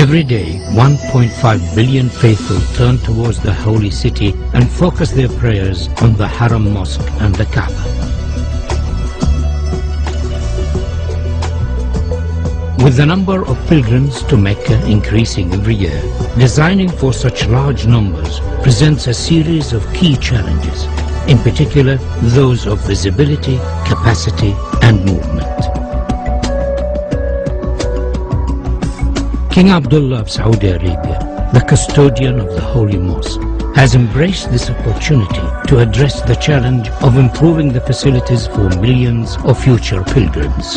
Every day, 1.5 billion faithful turn towards the holy city and focus their prayers on the Haram Mosque and the Kaaba. With the number of pilgrims to Mecca increasing every year, designing for such large numbers presents a series of key challenges, in particular those of visibility, capacity and movement. King Abdullah of Saudi Arabia, the custodian of the Holy Mosque, has embraced this opportunity to address the challenge of improving the facilities for millions of future pilgrims.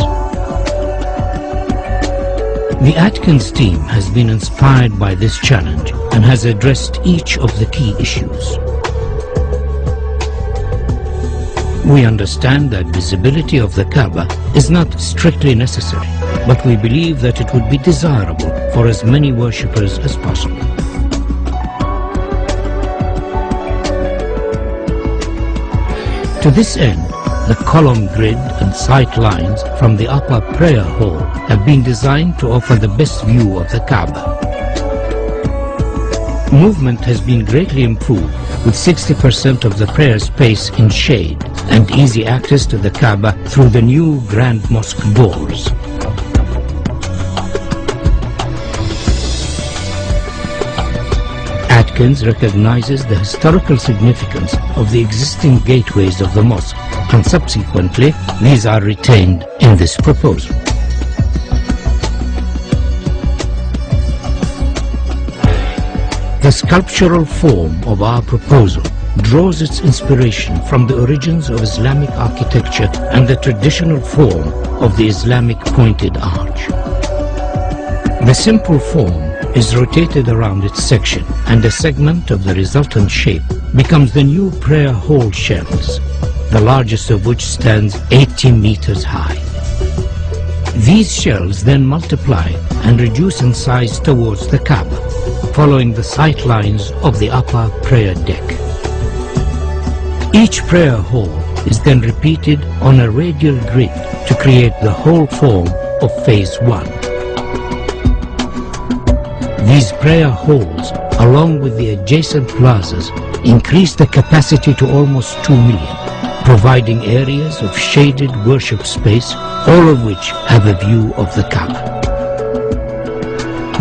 The Atkins team has been inspired by this challenge and has addressed each of the key issues. We understand that visibility of the Kaaba is not strictly necessary, but we believe that it would be desirable for as many worshippers as possible. To this end, the column grid and sight lines from the upper prayer hall have been designed to offer the best view of the Kaaba. Movement has been greatly improved, with 60% of the prayer space in shade and easy access to the Kaaba through the new Grand Mosque doors. Atkins recognizes the historical significance of the existing gateways of the mosque, and subsequently these are retained in this proposal. The sculptural form of our proposal draws its inspiration from the origins of Islamic architecture and the traditional form of the Islamic pointed arch. The simple form is rotated around its section, and a segment of the resultant shape becomes the new prayer hall shells, the largest of which stands 80 meters high. These shells then multiply and reduce in size towards the Kaaba, following the sight lines of the upper prayer deck. Each prayer hall is then repeated on a radial grid to create the whole form of Phase 1. These prayer halls, along with the adjacent plazas, increase the capacity to almost 2 million, providing areas of shaded worship space, all of which have a view of the Kaaba.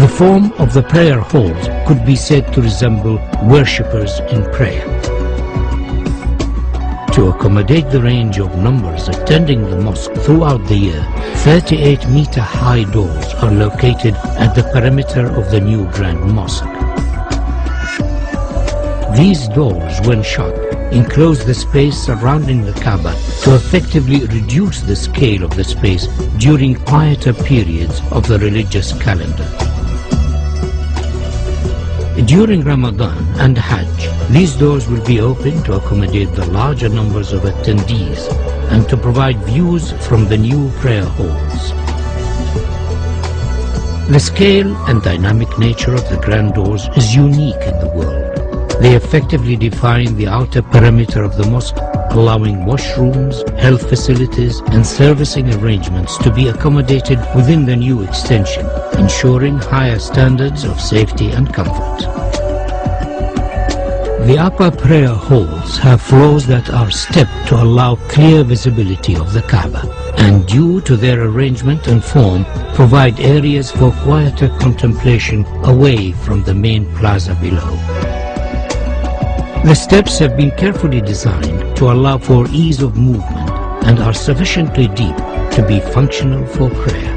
The form of the prayer halls could be said to resemble worshippers in prayer. To accommodate the range of numbers attending the mosque throughout the year, 38-meter high doors are located at the perimeter of the new Grand Mosque. These doors, when shut, enclose the space surrounding the Kaaba to effectively reduce the scale of the space during quieter periods of the religious calendar. During Ramadan and Hajj, these doors will be open to accommodate the larger numbers of attendees and to provide views from the new prayer halls. The scale and dynamic nature of the grand doors is unique in the world. They effectively define the outer perimeter of the mosque, allowing washrooms, health facilities and servicing arrangements to be accommodated within the new extension, ensuring higher standards of safety and comfort. The upper prayer halls have floors that are stepped to allow clear visibility of the Kaaba, and due to their arrangement and form, provide areas for quieter contemplation away from the main plaza below. The steps have been carefully designed to allow for ease of movement and are sufficiently deep to be functional for prayer.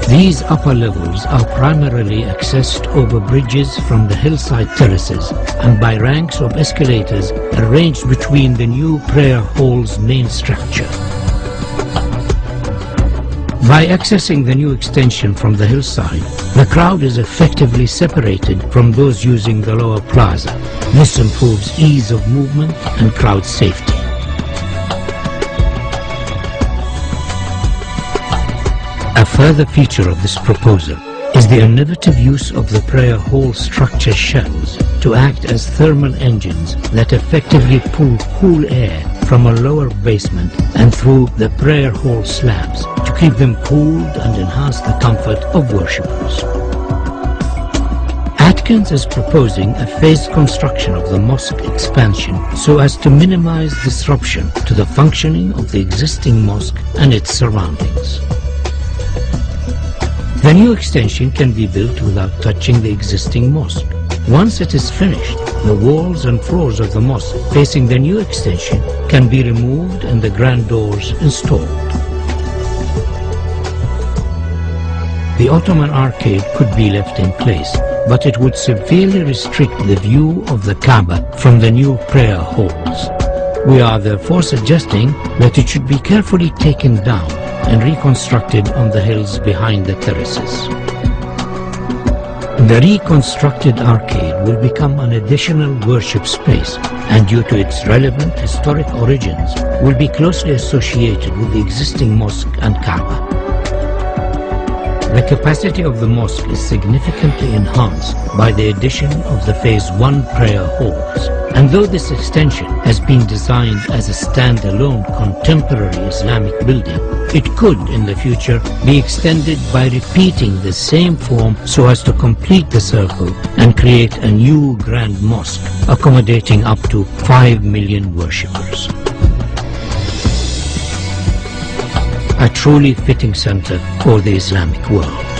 These upper levels are primarily accessed over bridges from the hillside terraces and by ranks of escalators arranged between the new prayer hall's main structure. By accessing the new extension from the hillside, the crowd is effectively separated from those using the lower plaza. This improves ease of movement and crowd safety. A further feature of this proposal is the innovative use of the prayer hall structure shells to act as thermal engines that effectively pull cool air from a lower basement and through the prayer hall slabs to keep them cooled and enhance the comfort of worshippers. Atkins is proposing a phased construction of the mosque expansion so as to minimize disruption to the functioning of the existing mosque and its surroundings. The new extension can be built without touching the existing mosque. Once it is finished, the walls and floors of the mosque facing the new extension can be removed and the grand doors installed. The Ottoman arcade could be left in place, but it would severely restrict the view of the Kaaba from the new prayer halls. We are therefore suggesting that it should be carefully taken down and reconstructed on the hills behind the terraces. The reconstructed arcade will become an additional worship space, and due to its relevant historic origins, will be closely associated with the existing mosque and Kaaba. The capacity of the mosque is significantly enhanced by the addition of the Phase 1 prayer halls, and though this extension has been designed as a standalone contemporary Islamic building, it could in the future be extended by repeating the same form so as to complete the circle and create a new grand mosque accommodating up to 5 million worshippers. A truly fitting center for the Islamic world.